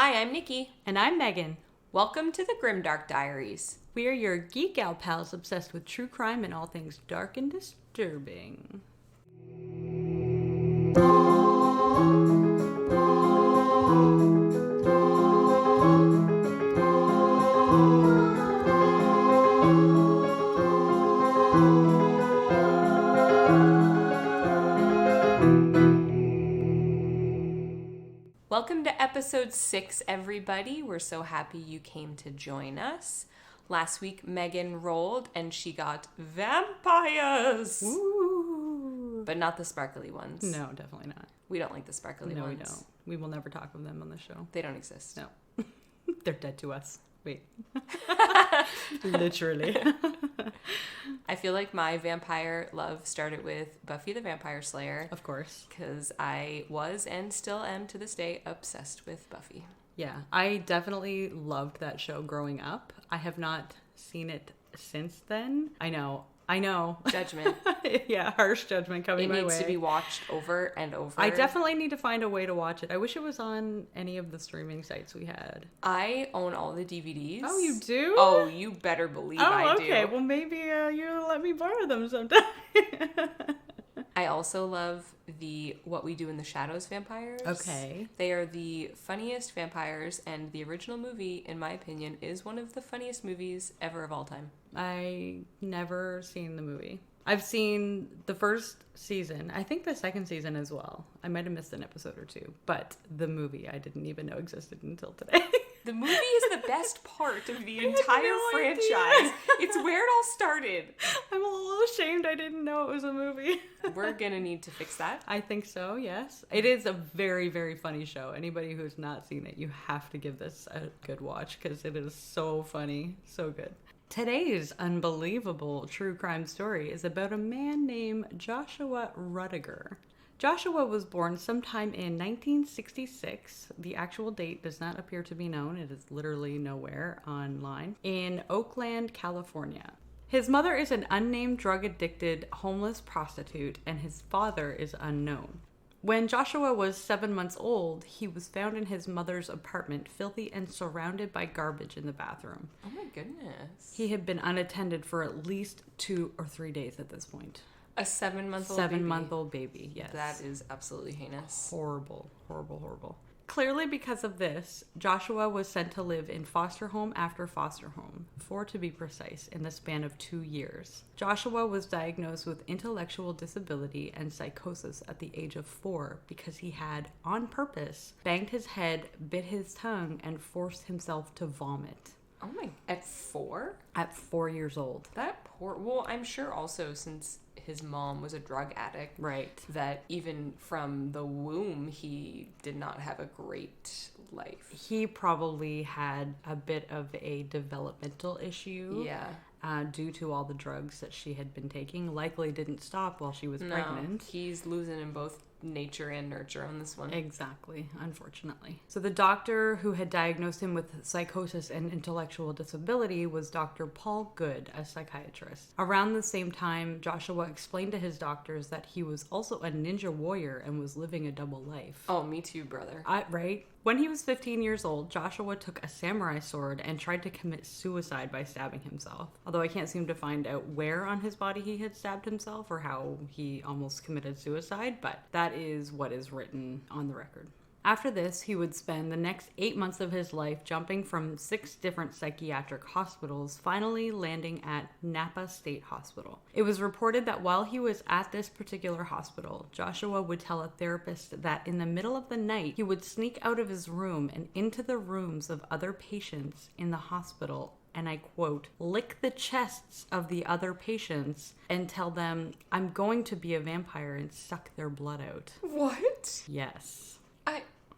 Hi, I'm Nikki. And I'm Megan. Welcome to the Grimdark Diaries. We are your geek gal pals obsessed with true crime and all things dark and disturbing. Welcome to episode 6, everybody. We're so happy you came to join us. Last week, Megan rolled and she got vampires. Ooh. But not the sparkly ones. No, definitely not. We don't like the sparkly ones. No, we don't. We will never talk of them on the show. They don't exist. No. They're dead to us. Wait. Literally. I feel like my vampire love started with Buffy the Vampire Slayer. Of course. Because I was and still am to this day obsessed with Buffy. Yeah, I definitely loved that show growing up. I have not seen it since then. I know. Judgment. Yeah, harsh judgment coming my way. It needs to be watched over and over. I definitely need to find a way to watch it. I wish it was on any of the streaming sites we had. I own all the DVDs. Oh, you do? Oh, you better believe I do. Okay. Well, maybe you'll let me borrow them sometime. I also love the What We Do in the Shadows vampires. Okay. They are the funniest vampires, and the original movie, in my opinion, is one of the funniest movies ever of all time. I never seen the movie. I've seen the first season. I think the second season as well. I might have missed an episode or two, but the movie I didn't even know existed until today. The movie is the best part of the entire franchise. It's where it all started. I'm a little ashamed I didn't know it was a movie. We're gonna need to fix that. I think so, yes. It is a very, very funny show. Anybody who's not seen it, you have to give this a good watch because it is so funny, so good. Today's unbelievable true crime story is about a man named Joshua Rudiger. Joshua was born sometime in 1966. The actual date does not appear to be known. It is literally nowhere online. In Oakland, California. His mother is an unnamed drug-addicted homeless prostitute, and his father is unknown. When Joshua was 7 months old, he was found in his mother's apartment, filthy and surrounded by garbage in the bathroom. Oh my goodness. He had been unattended for at least 2 or 3 days at this point. A 7-month-old baby? 7-month-old baby, yes. That is absolutely heinous. Horrible, horrible, horrible. Clearly because of this, Joshua was sent to live in foster home after foster home, 4 to be precise, in the span of 2 years. Joshua was diagnosed with intellectual disability and psychosis at the age of 4 because he had, on purpose, banged his head, bit his tongue, and forced himself to vomit. Oh my, at 4? At 4 years old. That poor, well, I'm sure also since his mom was a drug addict. Right. That even from the womb, he did not have a great life. He probably had a bit of a developmental issue. Yeah. Due to all the drugs that she had been taking. Likely didn't stop while she was pregnant. He's losing in both nature and nurture on this one. Exactly, unfortunately. So the doctor who had diagnosed him with psychosis and intellectual disability was Dr. Paul Good, a psychiatrist. Around the same time, Joshua explained to his doctors that he was also a ninja warrior and was living a double life. Oh, me too, brother. Right? When he was 15 years old, Joshua took a samurai sword and tried to commit suicide by stabbing himself. Although I can't seem to find out where on his body he had stabbed himself or how he almost committed suicide, but that is what is written on the record. After this, he would spend the next 8 months of his life jumping from 6 different psychiatric hospitals, finally landing at Napa State Hospital. It was reported that while he was at this particular hospital, Joshua would tell a therapist that in the middle of the night, he would sneak out of his room and into the rooms of other patients in the hospital and I quote, lick the chests of the other patients and tell them, I'm going to be a vampire and suck their blood out. What? Yes.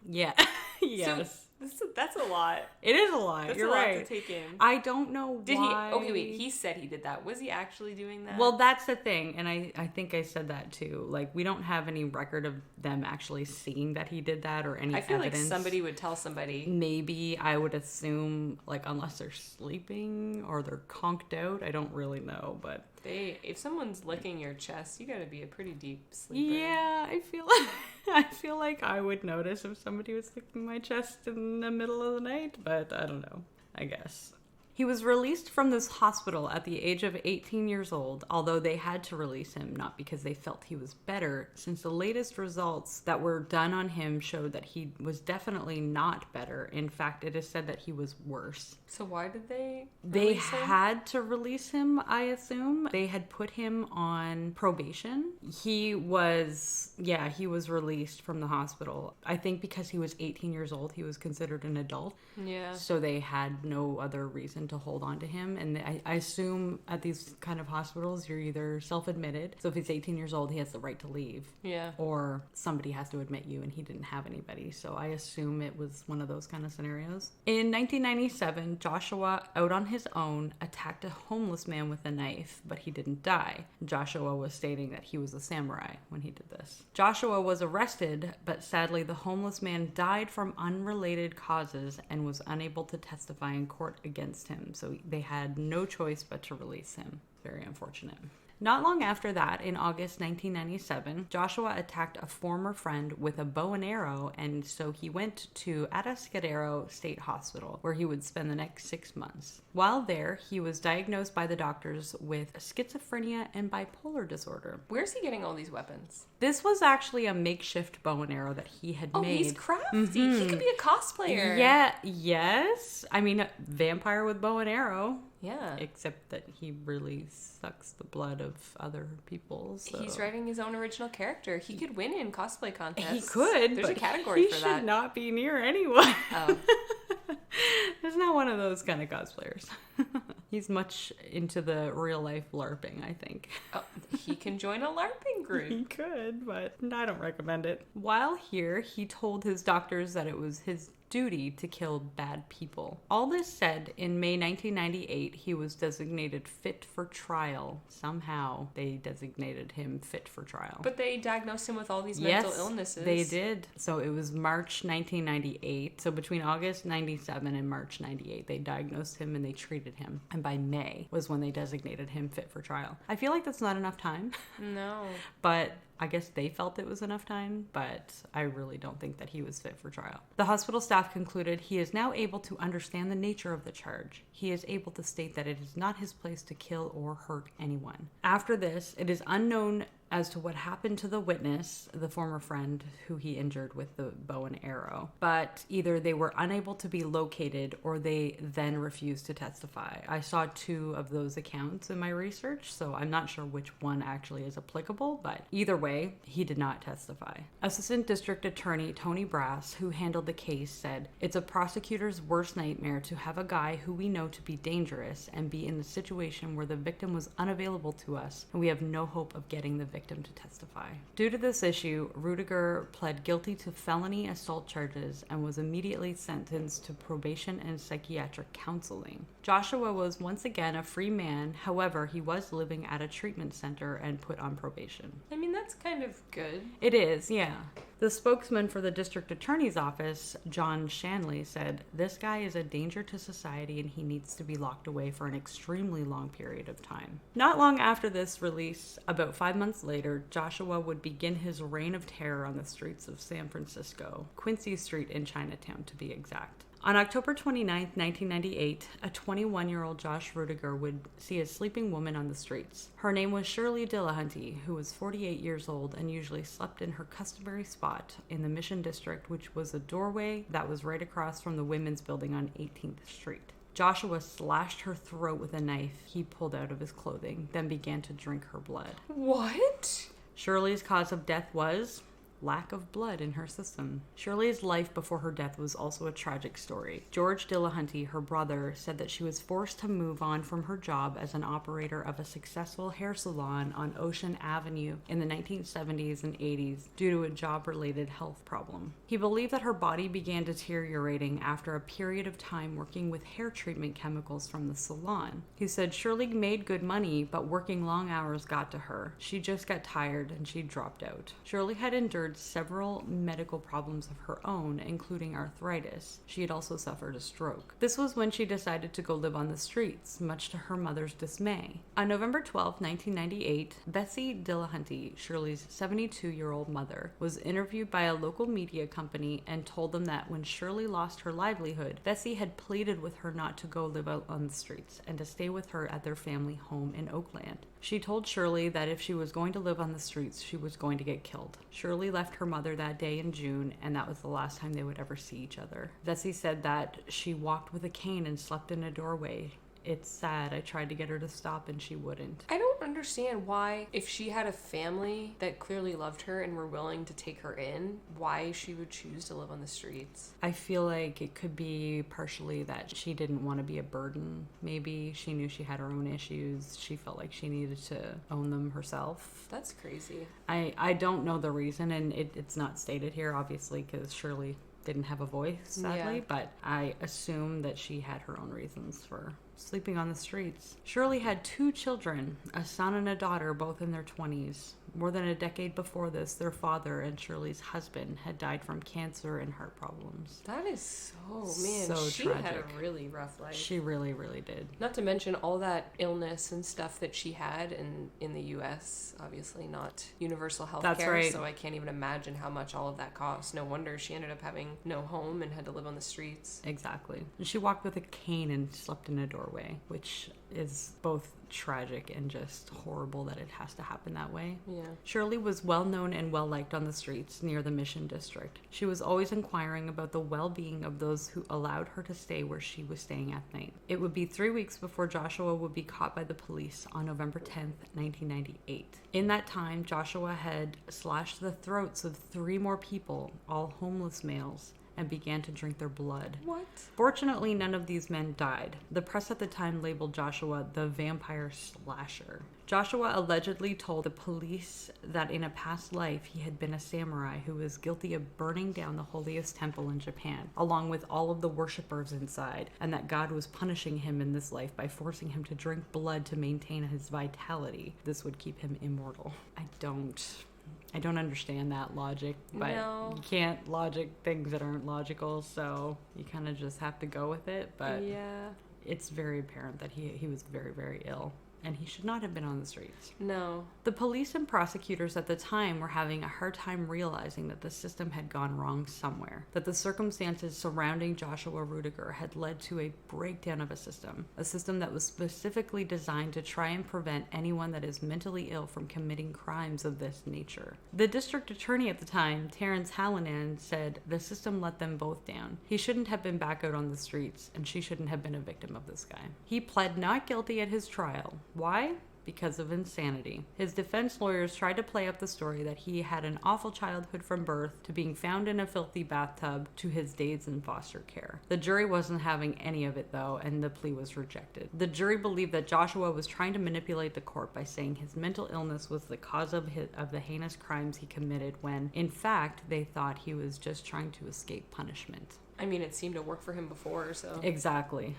Yeah. Yes. So that's a lot. It is a lot. That's You're a lot right. to take in. I don't know why. Okay, wait. He said he did that. Was he actually doing that? Well, that's the thing. And I think I said that too. Like, we don't have any record of them actually seeing that he did that or any evidence. I feel like somebody would tell somebody. Maybe, I would assume, like, unless they're sleeping or they're conked out. I don't really know. But If someone's licking your chest, you gotta be a pretty deep sleeper. Yeah, I feel like I would notice if somebody was licking my chest in the middle of the night, but I don't know. I guess. He was released from this hospital at the age of 18 years old, although they had to release him, not because they felt he was better, since the latest results that were done on him showed that he was definitely not better. In fact, it is said that he was worse. So why did they release him? They had to release him, I assume. They had put him on probation. He was released from the hospital. I think because he was 18 years old, he was considered an adult. Yeah. So they had no other reason to hold on to him. And I assume at these kind of hospitals, you're either self-admitted. So if he's 18 years old, he has the right to leave. Yeah. Or somebody has to admit you, and he didn't have anybody. So I assume it was one of those kind of scenarios. In 1997, Joshua, out on his own, attacked a homeless man with a knife, but he didn't die. Joshua was stating that he was a samurai when he did this. Joshua was arrested, but sadly the homeless man died from unrelated causes and was unable to testify in court against him, so they had no choice but to release him. Very unfortunate. Not long after that, in August 1997, Joshua attacked a former friend with a bow and arrow, and so he went to Atascadero State Hospital, where he would spend the next 6 months. While there, he was diagnosed by the doctors with schizophrenia and bipolar disorder. Where's he getting all these weapons? This was actually a makeshift bow and arrow that he had made. Oh, he's crafty. Mm-hmm. He could be a cosplayer. Yeah, yes. I mean, a vampire with bow and arrow. Yeah. Except that he really sucks the blood of other people. So. He's writing his own original character. He could win in cosplay contests. He could. There's a category for that. He should not be near anyone. Oh. He's not one of those kind of cosplayers. He's much into the real life LARPing, I think. Oh, he can join a LARPing group. He could, but I don't recommend it. While here, he told his doctors that it was his duty to kill bad people. All this said, in May 1998, he was designated fit for trial. Somehow, they designated him fit for trial. But they diagnosed him with all these mental illnesses. They did. So it was March 1998. So between August 97 and March 98, they diagnosed him and they treated him. And by May was when they designated him fit for trial. I feel like that's not enough time. No. But I guess they felt it was enough time, but I really don't think that he was fit for trial. The hospital staff concluded he is now able to understand the nature of the charge. He is able to state that it is not his place to kill or hurt anyone. After this, it is unknown as to what happened to the witness, the former friend who he injured with the bow and arrow. But either they were unable to be located or they then refused to testify. I saw 2 of those accounts in my research, so I'm not sure which one actually is applicable, but either way, he did not testify. Assistant District Attorney Tony Brass, who handled the case, said, "It's a prosecutor's worst nightmare to have a guy who we know to be dangerous and be in the situation where the victim was unavailable to us and we have no hope of getting the victim to testify." Due to this issue, Rudiger pled guilty to felony assault charges and was immediately sentenced to probation and psychiatric counseling. Joshua was once again a free man, however, he was living at a treatment center and put on probation. I mean, that's kind of good. It is, yeah. The spokesman for the district attorney's office, John Shanley, said, "This guy is a danger to society and he needs to be locked away for an extremely long period of time." Not long after this release, about 5 months later, Joshua would begin his reign of terror on the streets of San Francisco, Quincy Street in Chinatown to be exact. On October 29, 1998, a 21-year-old Josh Rudiger would see a sleeping woman on the streets. Her name was Shirley Dillahunty, who was 48 years old and usually slept in her customary spot in the Mission District, which was a doorway that was right across from the women's building on 18th Street. Joshua slashed her throat with a knife he pulled out of his clothing, then began to drink her blood. What? Shirley's cause of death was lack of blood in her system. Shirley's life before her death was also a tragic story. George Dillahunty, her brother, said that she was forced to move on from her job as an operator of a successful hair salon on Ocean Avenue in the 1970s and 80s due to a job-related health problem. He believed that her body began deteriorating after a period of time working with hair treatment chemicals from the salon. He said Shirley made good money, but working long hours got to her. She just got tired and she dropped out. Shirley had endured discovered several medical problems of her own, including arthritis. She had also suffered a stroke. This was when she decided to go live on the streets, much to her mother's dismay. On November 12, 1998, Bessie Dillahunty, Shirley's 72-year-old mother, was interviewed by a local media company and told them that when Shirley lost her livelihood, Bessie had pleaded with her not to go live out on the streets and to stay with her at their family home in Oakland. She told Shirley that if she was going to live on the streets, she was going to get killed. Shirley left her mother that day in June, and that was the last time they would ever see each other. Bessie said that she walked with a cane and slept in a doorway. It's sad. I tried to get her to stop and she wouldn't. I don't understand why, if she had a family that clearly loved her and were willing to take her in, why she would choose to live on the streets. I feel like it could be partially that she didn't want to be a burden. Maybe she knew she had her own issues. She felt like she needed to own them herself. That's crazy. I don't know the reason, and it's not stated here, obviously, because Shirley didn't have a voice, sadly, Yeah. but I assume that she had her own reasons for sleeping on the streets. Shirley had 2 children, a son and a daughter, both in their 20s. More than a decade before this, their father and Shirley's husband had died from cancer and heart problems. That is So she had tragic. a really rough life. She really, really did. Not to mention all that illness and stuff that she had in the U.S., obviously not universal health That's care, right. so I can't even imagine how much all of that cost. No wonder she ended up having no home and had to live on the streets. Exactly. She walked with a cane and slept in a doorway, which is both tragic and just horrible that it has to happen that way. Yeah. Shirley was well known and well liked on the streets near the Mission District. She was always inquiring about the well-being of those who allowed her to stay where she was staying at night. It would be 3 weeks before Joshua would be caught by the police on November 10th, 1998. In that time, Joshua had slashed the throats of 3 more people, all homeless males, and began to drink their blood. What? Fortunately, none of these men died. The press at the time labeled Joshua the vampire slasher. Joshua allegedly told the police that in a past life he had been a samurai who was guilty of burning down the holiest temple in Japan, along with all of the worshippers inside, and that God was punishing him in this life by forcing him to drink blood to maintain his vitality. This would keep him immortal. I don't understand that logic, but No. you can't logic things that aren't logical, so you kind of just have to go with it. But Yeah. it's very apparent that he was very, very ill, and he should not have been on the streets. No. The police and prosecutors at the time were having a hard time realizing that the system had gone wrong somewhere, that the circumstances surrounding Joshua Rudiger had led to a breakdown of a system that was specifically designed to try and prevent anyone that is mentally ill from committing crimes of this nature. The district attorney at the time, Terrence Hallinan, said the system let them both down. He shouldn't have been back out on the streets, and she shouldn't have been a victim of this guy. He pled not guilty at his trial. Why? Because of insanity. His defense lawyers tried to play up the story that he had an awful childhood from birth to being found in a filthy bathtub to his days in foster care. The jury wasn't having any of it though, and the plea was rejected. The jury believed that Joshua was trying to manipulate the court by saying his mental illness was the cause of the heinous crimes he committed when, in fact, they thought he was just trying to escape punishment. I mean, it seemed to work for him before, so. Exactly.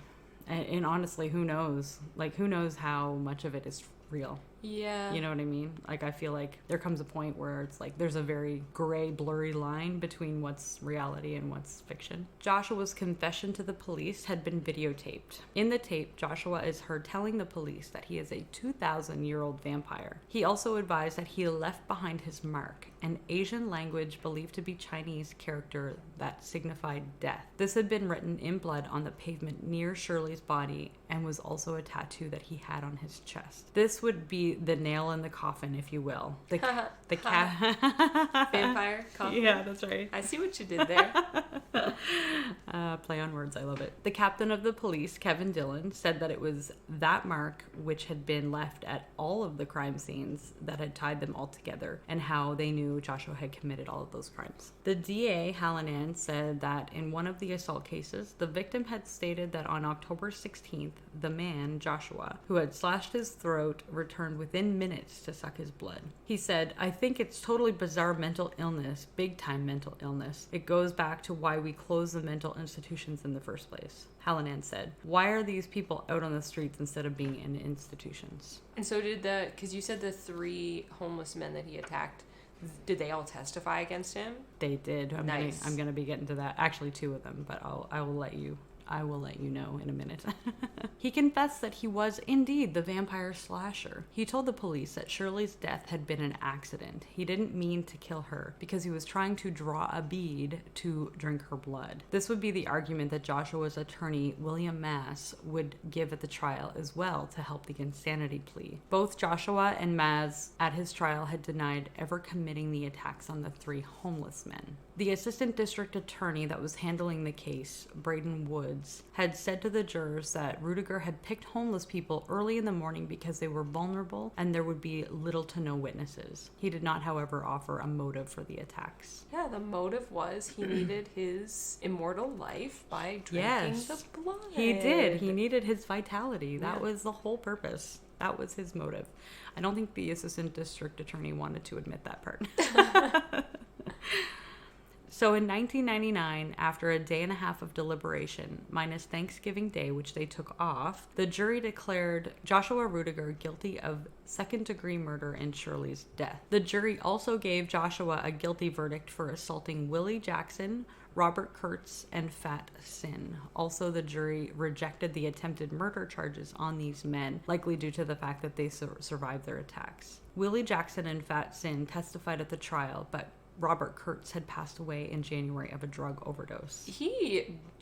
And honestly, who knows? Like, who knows how much of it is real? Yeah. You know what I mean? Like, I feel like there comes a point where it's like there's a very gray, blurry line between what's reality and what's fiction. Joshua's confession to the police had been videotaped. In the tape, Joshua is heard telling the police that he is a 2,000-year-old vampire. He also advised that he left behind his mark, an Asian language believed to be Chinese character that signified death. This had been written in blood on the pavement near Shirley's body and was also a tattoo that he had on his chest. This would be the nail in the coffin, if you will. The cat Vampire coffin. Yeah, that's right. I see what you did there. Play on words, I love it. The captain of the police, Kevin Dillon, said that it was that mark which had been left at all of the crime scenes that had tied them all together, and how they knew Joshua had committed all of those crimes. The DA, Hallinan, said that in one of the assault cases, the victim had stated that on October 16th, the man, Joshua, who had slashed his throat, returned within minutes to suck his blood. He said, "I think it's totally bizarre mental illness, big time mental illness. It goes back to why we closed the mental institutions in the first place." Hallinan said, "Why are these people out on the streets instead of being in institutions?" And so because you said the 3 homeless men that he attacked, Did they all testify against him? They did. Nice. I'm gonna be getting to that. Actually, 2 of them, but I will let you know in a minute. He confessed that he was indeed the vampire slasher. He told the police that Shirley's death had been an accident. He didn't mean to kill her because he was trying to draw a bead to drink her blood. This would be the argument that Joshua's attorney, William Mass, would give at the trial as well to help the insanity plea. Both Joshua and Mass at his trial had denied ever committing the attacks on the 3 homeless men. The assistant district attorney that was handling the case, Braden Woods, had said to the jurors that Rudiger had picked homeless people early in the morning because they were vulnerable and there would be little to no witnesses. He did not, however, offer a motive for the attacks. Yeah, the motive was he needed his immortal life by drinking the blood. He did. He needed his vitality. That was the whole purpose. That was his motive. I don't think the assistant district attorney wanted to admit that part. So in 1999, after a day and a half of deliberation, minus Thanksgiving Day, which they took off, the jury declared Joshua Rudiger guilty of second-degree murder in Shirley's death. The jury also gave Joshua a guilty verdict for assaulting Willie Jackson, Robert Kurtz, and Fat Sin. Also, the jury rejected the attempted murder charges on these men, likely due to the fact that they survived their attacks. Willie Jackson and Fat Sin testified at the trial, but Robert Kurtz had passed away in January of a drug overdose.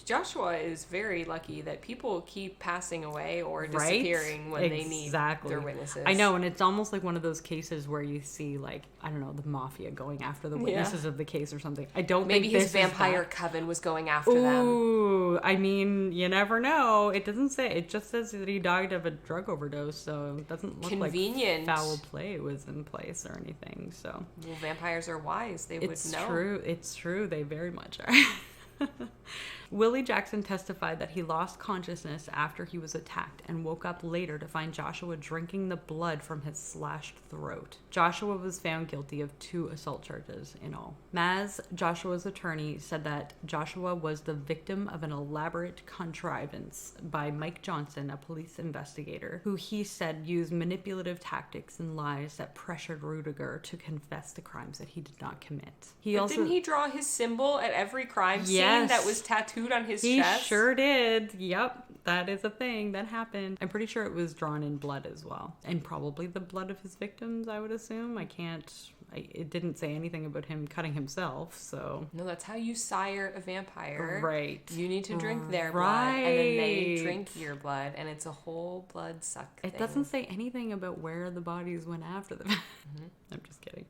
Joshua is very lucky that people keep passing away or disappearing when they need their witnesses. I know, and it's almost like one of those cases where you see, like, I don't know, the mafia going after the witnesses of the case or something. I don't Maybe think his vampire coven was going after them. Ooh, I mean, you never know. It doesn't say. It just says that he died of a drug overdose, so it doesn't look convenient. Like foul play was in place or anything. So, well, vampires are wise. They would know. True. It's true. They very much are. Willie Jackson testified that he lost consciousness after he was attacked and woke up later to find Joshua drinking the blood from his slashed throat. Joshua was found guilty of 2 assault charges in all. Maz, Joshua's attorney, said that Joshua was the victim of an elaborate contrivance by Mike Johnson, a police investigator, who he said used manipulative tactics and lies that pressured Rudiger to confess the crimes that he did not commit. Didn't he draw his symbol at every crime scene that was tattooed on his chest? He sure did. Yep, that is a thing that happened. I'm pretty sure it was drawn in blood as well. And probably the blood of his victims, I would assume. It didn't say anything about him cutting himself, so... No, that's how you sire a vampire. Right. You need to drink their blood, and then they drink your blood, and it's a whole blood suck thing. It doesn't say anything about where the bodies went after them. I'm just kidding.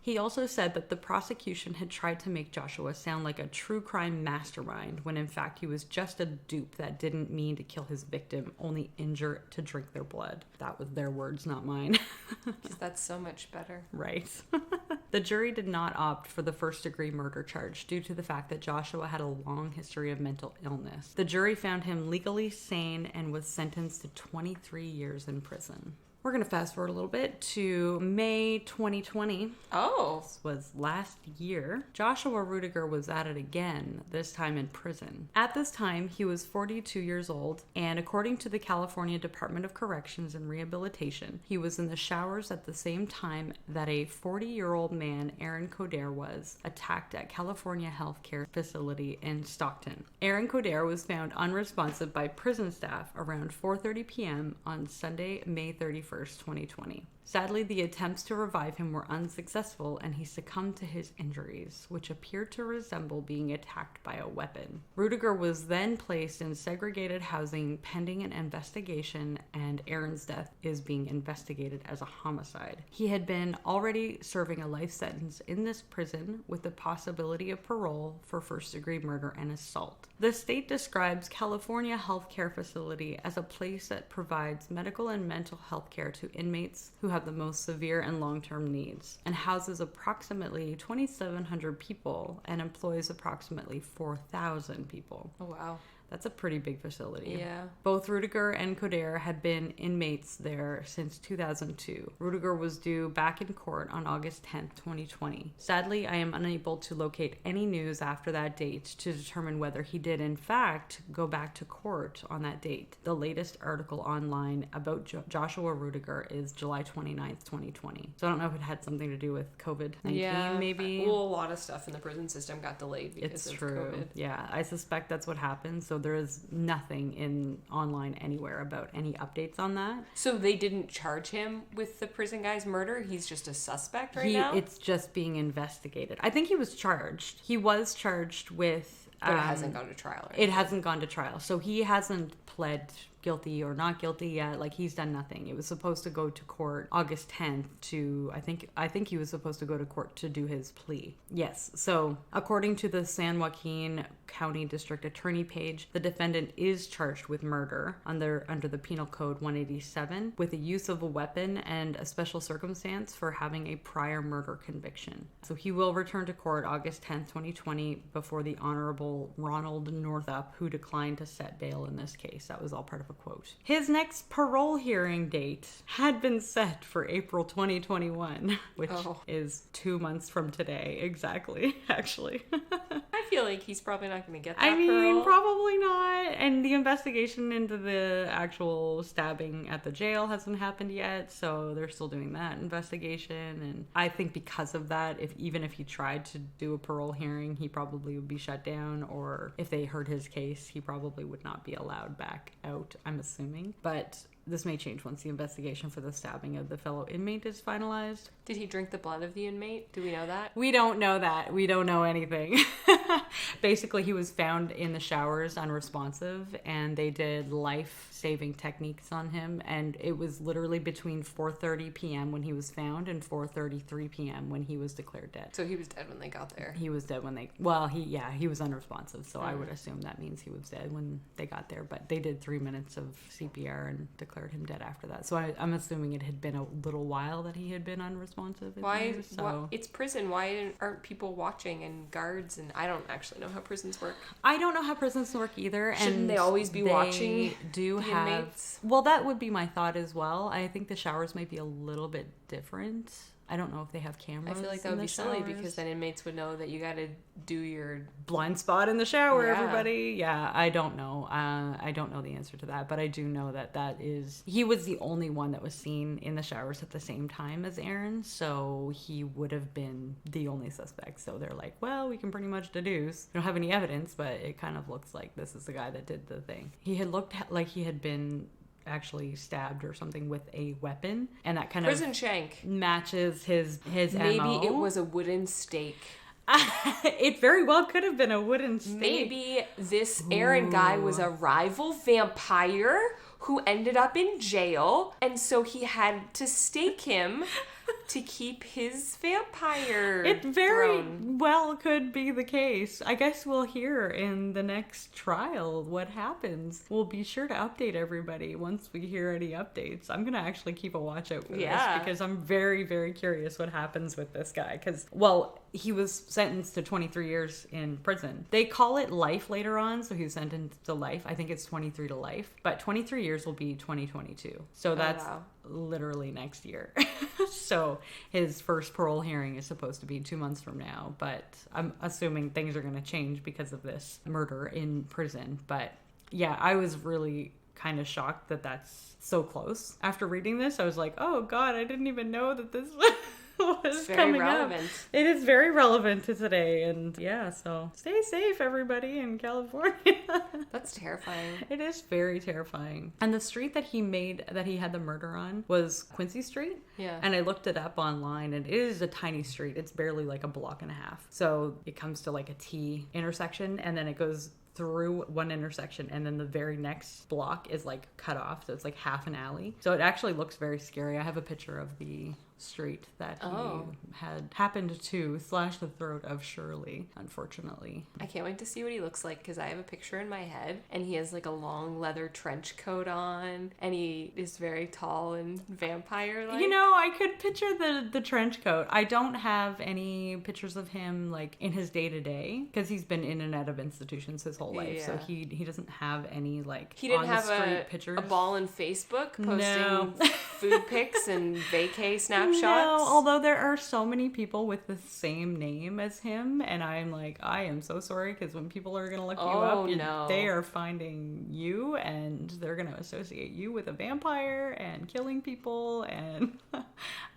He also said that the prosecution had tried to make Joshua sound like a true crime mastermind, when in fact he was just a dupe that didn't mean to kill his victim, only injure to drink their blood. That was their words, not mine. That's so much better. Right. The jury did not opt for the first-degree murder charge due to the fact that Joshua had a long history of mental illness. The jury found him legally sane and was sentenced to 23 years in prison. We're going to fast forward a little bit to May 2020. Oh. This was last year. Joshua Rudiger was at it again, this time in prison. At this time, he was 42 years old, and according to the California Department of Corrections and Rehabilitation, he was in the showers at the same time that a 40-year-old man, Aaron Coder, was attacked at California Healthcare Facility in Stockton. Aaron Coder was found unresponsive by prison staff around 4:30 p.m. on Sunday, May 31st. 2020. Sadly, the attempts to revive him were unsuccessful and he succumbed to his injuries, which appeared to resemble being attacked by a weapon. Rudiger was then placed in segregated housing pending an investigation, and Aaron's death is being investigated as a homicide. He had been already serving a life sentence in this prison with the possibility of parole for first-degree murder and assault. The state describes California Healthcare Facility as a place that provides medical and mental health care to inmates who have the most severe and long-term needs, and houses approximately 2,700 people and employs approximately 4,000 people. Oh, wow. That's a pretty big facility. Yeah. Both Rudiger and Coder had been inmates there since 2002. Rudiger was due back in court on August 10th, 2020. Sadly, I am unable to locate any news after that date to determine whether he did in fact go back to court on that date. The latest article online about Joshua Rudiger is July 29th, 29th, 2020. So I don't know if it had something to do with COVID-19, maybe. Well, a lot of stuff in the prison system got delayed because of COVID. Yeah, I suspect that's what happened. So there is nothing online anywhere about any updates on that. So they didn't charge him with the prison guy's murder? He's just a suspect now? It's just being investigated. I think he was charged. He was charged with... But it hasn't gone to trial. It hasn't gone to trial. So he hasn't pled guilty or not guilty yet. Like, he's done nothing. It was supposed to go to court August 10th to, I think he was supposed to go to court to do his plea. Yes. So according to the San Joaquin County District Attorney page, the defendant is charged with murder under the Penal Code 187 with the use of a weapon and a special circumstance for having a prior murder conviction. So he will return to court August 10th, 2020 before the Honorable Ronald Northup, who declined to set bail in this case. That was all part of a quote. His next parole hearing date had been set for April 2021, which is 2 months from today. Exactly, actually. I feel like he's probably not going to get that parole. parole. Probably not. And the investigation into the actual stabbing at the jail hasn't happened yet, so they're still doing that investigation. And I think because of that, even if he tried to do a parole hearing, he probably would be shut down, or if they heard his case, he probably would not be allowed back out, I'm assuming. But this may change once the investigation for the stabbing of the fellow inmate is finalized. Did he drink the blood of the inmate? Do we know that? We don't know that. We don't know anything. Basically, he was found in the showers unresponsive, and they did life-saving techniques on him, and it was literally between 4:30 p.m. when he was found and 4:33 p.m. when he was declared dead. So he was dead when they got there. He was dead when he was unresponsive, so I would assume that means he was dead when they got there, but they did 3 minutes of CPR and declared him dead after that. So I'm assuming it had been a little while that he had been unresponsive. Why? It's prison. Why aren't people watching and guards? And I don't actually know how prisons work. I don't know how prisons work either. Shouldn't they always be watching the inmates? Well, that would be my thought as well. I think the showers might be a little bit different. I don't know if they have cameras. I feel like that would be silly because then inmates would know that you got to do your blind spot in the shower, everybody. Yeah, I don't know. I don't know the answer to that, but I do know that he was the only one that was seen in the showers at the same time as Aaron, so he would have been the only suspect. So they're like, well, we can pretty much deduce. We don't have any evidence, but it kind of looks like this is the guy that did the thing. He had looked like he had been actually stabbed or something with a weapon, and that kind prison of shank matches his maybe MO. It was a wooden stake. It very well could have been a wooden stake. Maybe this Aaron guy was a rival vampire who ended up in jail, and so he had to stake him to keep his vampire It very throne. well could be the case. I guess we'll hear in the next trial what happens. We'll be sure to update everybody once we hear any updates. I'm going to actually keep a watch out for this because I'm very, very curious what happens with this guy. Because, well, he was sentenced to 23 years in prison. They call it life later on, so he was sentenced to life. I think it's 23 to life. But 23 years will be 2022. So that's literally next year. So his first parole hearing is supposed to be 2 months from now, but I'm assuming things are going to change because of this murder in prison. But yeah, I was really kind of shocked that that's so close. After reading this, I was like, oh God, I didn't even know that this was coming relevant. Up. It is very relevant to today, and yeah, so stay safe, everybody in California. That's terrifying. It is very terrifying. And the street that he had the murder on was Quincy Street. Yeah. And I looked it up online, and it is a tiny street. It's barely like a block and a half. So it comes to like a T intersection, and then it goes through one intersection, and then the very next block is like cut off, so it's like half an alley. So it actually looks very scary. I have a picture of the street that he had happened to slash the throat of Shirley, unfortunately. I can't wait to see what he looks like, because I have a picture in my head, and he has like a long leather trench coat on, and he is very tall and vampire-like. You know, I could picture the trench coat. I don't have any pictures of him like in his day-to-day, because he's been in and out of institutions his whole life, so he doesn't have any like he didn't on have the street pictures. A ball in Facebook posting food pics and vacay snaps snapshots. know, although there are so many people with the same name as him, and I'm like, I am so sorry, because when people are going to look you up, they are finding you, and they're going to associate you with a vampire and killing people, and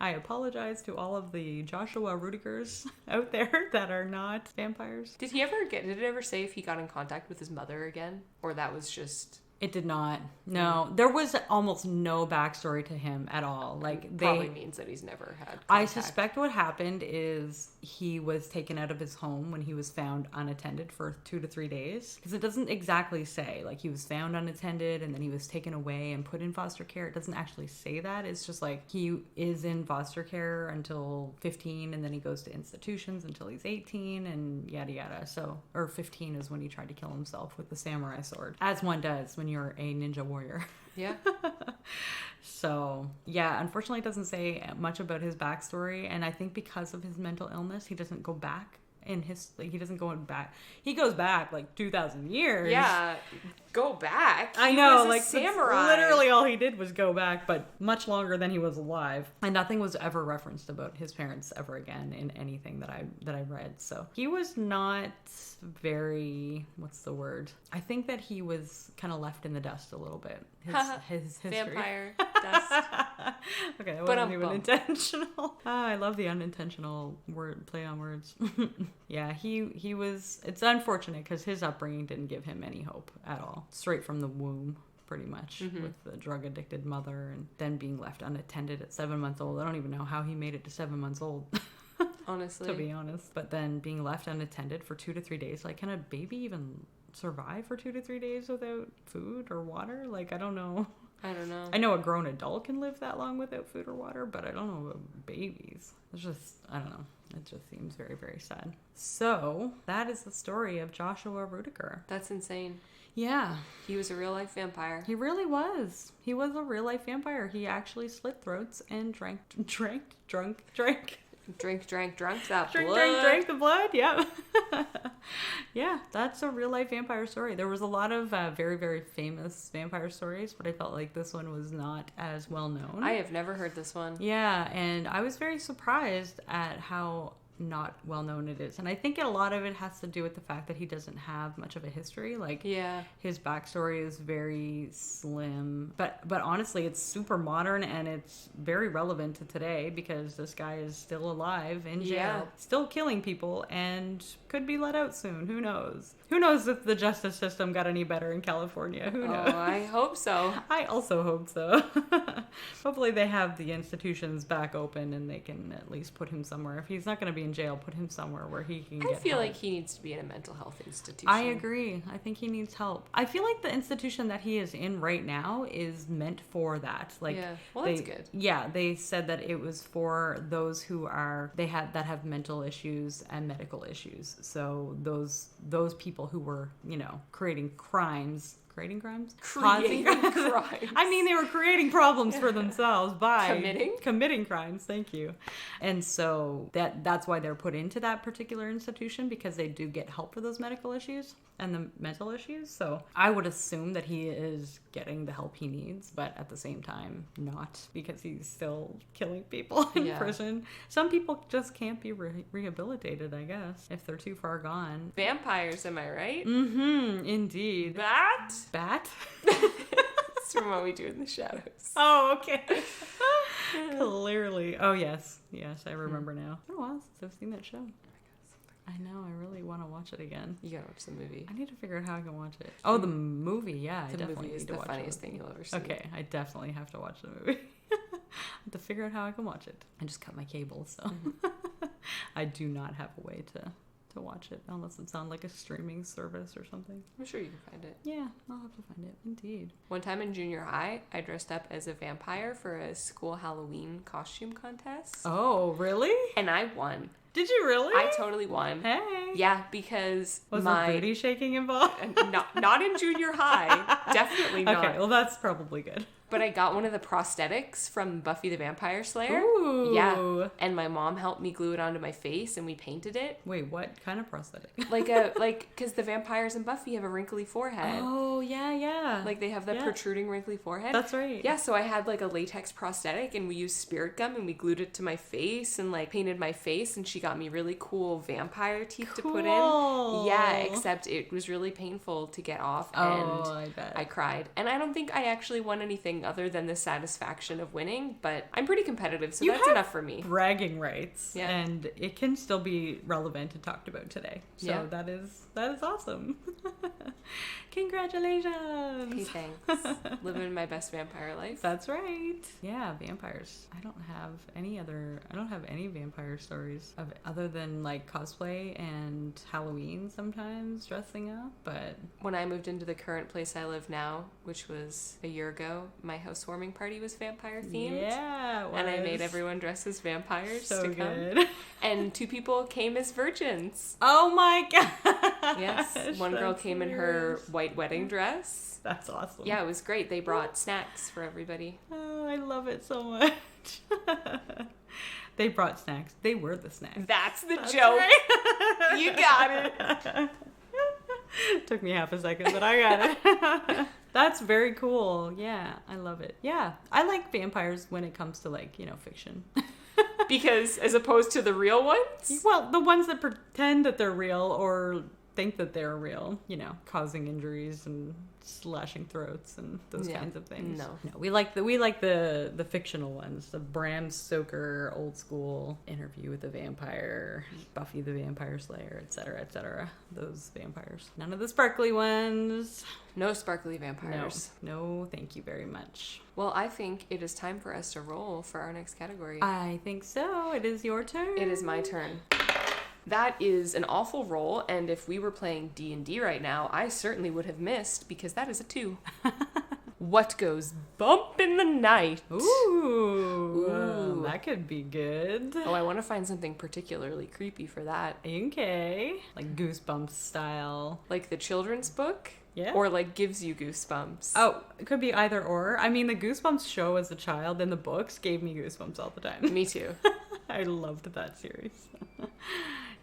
I apologize to all of the Joshua Rudigers out there that are not vampires. Did it ever say if he got in contact with his mother again? Or that was just... It did not. No, there was almost no backstory to him at all. Like, probably means that he's never had contact. I suspect what happened is he was taken out of his home when he was found unattended for 2 to 3 days. Because it doesn't exactly say, like, he was found unattended and then he was taken away and put in foster care. It doesn't actually say that. It's just like he is in foster care until 15, and then he goes to institutions until he's 18, and yada yada. So, or 15 is when he tried to kill himself with the samurai sword, as one does when you're a ninja warrior. Yeah. So, yeah, unfortunately it doesn't say much about his backstory, and I think because of his mental illness, he doesn't go back in his, like, he doesn't go back. He goes back like 2,000 years. Yeah, go back. I know, like samurai. Literally all he did was go back, but much longer than he was alive. And nothing was ever referenced about his parents ever again in anything that I read. So he was not very, what's the word? I think that he was kind of left in the dust a little bit. His history. Vampire dust. Okay, that wasn't even intentional. I love the unintentional play on words. Yeah, he was, it's unfortunate because his upbringing didn't give him any hope at all. Straight from the womb, pretty much, with the drug addicted mother, and then being left unattended at 7 months old. I don't even know how he made it to 7 months old. Honestly. To be honest. But then being left unattended for 2 to 3 days. Like, can a baby even survive for 2 to 3 days without food or water? Like, I don't know. I know a grown adult can live that long without food or water, but I don't know about babies. It's just, I don't know. It just seems very, very sad. So, that is the story of Joshua Rudiger. That's insane. Yeah. He was a real-life vampire. He really was. He was a real-life vampire. He actually slit throats and drank that blood. Drank the blood, yeah. Yeah, that's a real-life vampire story. There was a lot of very, very famous vampire stories, but I felt like this one was not as well known. I have never heard this one. Yeah, and I was very surprised at how not well known it is, and I think a lot of it has to do with the fact that he doesn't have much of a history. Like, yeah, his backstory is very slim, but honestly it's super modern and it's very relevant to today because this guy is still alive in jail, still killing people, and could be let out soon. Who knows if the justice system got any better in California. Who knows? I hope so. I also hope so. Hopefully they have the institutions back open and they can at least put him somewhere. If he's not going to be in jail, put him somewhere where he can get help. I feel like he needs to be in a mental health institution. I agree. I think he needs help. I feel like the institution that he is in right now is meant for that. Like, yeah. Well, that's good. Yeah, they said that it was for those who that have mental issues and medical issues. So those people who were, creating crimes. Creating crimes? I mean, they were creating problems for themselves by committing crimes. Thank you. And so that's why they're put into that particular institution, because they do get help for those medical issues and the mental issues. So I would assume that he is getting the help he needs, but at the same time, not, because he's still killing people in prison. Some people just can't be rehabilitated, I guess, if they're too far gone. Vampires, am I right? Mm-hmm, indeed. Bat? It's from what we do in the shadows. Oh, okay. Clearly. Oh, yes. Yes, I remember now. It's been a while since I've seen that show. I know, I really want to watch it again. You gotta watch the movie. I need to figure out how I can watch it. Oh, the movie, yeah. I definitely need to watch it. The funniest thing you'll ever see. Okay, I definitely have to watch the movie. I have to figure out how I can watch it. I just cut my cable, so I do not have a way to watch it unless it's on like a streaming service or something. I'm sure you can find it. Yeah, I'll have to find it. Indeed. One time in junior high, I dressed up as a vampire for a school Halloween costume contest. Oh, really? And I won. Did you really? I totally won. Hey. Yeah, because Was there booty shaking involved? not in junior high. Definitely not. Okay, well that's probably good. But I got one of the prosthetics from Buffy the Vampire Slayer. Ooh. Yeah. And my mom helped me glue it onto my face and we painted it. Wait, what kind of prosthetic? Because the vampires in Buffy have a wrinkly forehead. Oh, yeah. Like they have that protruding wrinkly forehead. That's right. Yeah, so I had like a latex prosthetic and we used spirit gum and we glued it to my face and like painted my face, and she got me really cool vampire teeth to put in. Yeah, except it was really painful to get off and I bet. I cried. And I don't think I actually won anything other than the satisfaction of winning, but I'm pretty competitive, so that's enough for me. Bragging rights. Yeah. And it can still be relevant and talked about today. So that is awesome. Congratulations. Hey, thanks. Living my best vampire life. That's right. Yeah, vampires. I don't have any vampire stories other than like cosplay and Halloween sometimes dressing up, but when I moved into the current place I live now, which was a year ago, my housewarming party was vampire themed. Yeah, it was. And I made everyone dress as vampires so to come. Good. And 2 people came as virgins. Oh my god. Yes. One girl came in her white wedding dress. That's awesome. Yeah, it was great. They brought snacks for everybody. Oh, I love it so much. They brought snacks. They were the snacks. That's joke. Right. You got it. Took me half a second, but I got it. That's very cool. Yeah, I love it. Yeah, I like vampires when it comes to like, fiction. Because as opposed to the real ones? Well, the ones that pretend that they're real or think that they're real, causing injuries and slashing throats and those kinds of things. No, we like the fictional ones, the Bram Stoker old school Interview with the Vampire, Buffy the Vampire Slayer, etc., etc. Those vampires. None of the sparkly ones. No sparkly vampires. No, thank you very much. Well, I think it is time for us to roll for our next category. I think so. It is your turn. It is my turn. That is an awful roll, and if we were playing D&D right now, I certainly would have missed, because that is a 2. What goes bump in the night? Ooh, that could be good. Oh, I want to find something particularly creepy for that. Okay. Like Goosebumps style. Like the children's book? Yeah. Or like gives you goosebumps. Oh, it could be either or. I mean, the Goosebumps show as a child and the books gave me goosebumps all the time. Me too. I loved that series.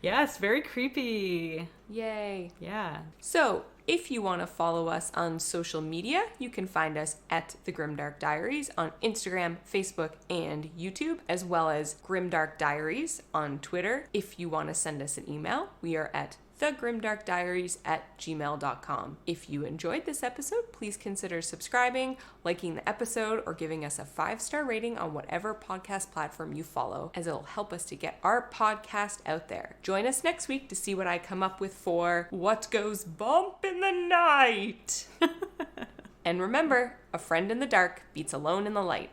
Yes, very creepy. Yay. Yeah. So, if you want to follow us on social media, you can find us at The Grimdark Diaries on Instagram, Facebook, and YouTube, as well as Grimdark Diaries on Twitter. If you want to send us an email, we are at thegrimdarkdiaries@gmail.com. If you enjoyed this episode, please consider subscribing, liking the episode, or giving us a 5-star rating on whatever podcast platform you follow, as it'll help us to get our podcast out there. Join us next week to see what I come up with for What Goes Bump in the Night. And remember, a friend in the dark beats alone in the light.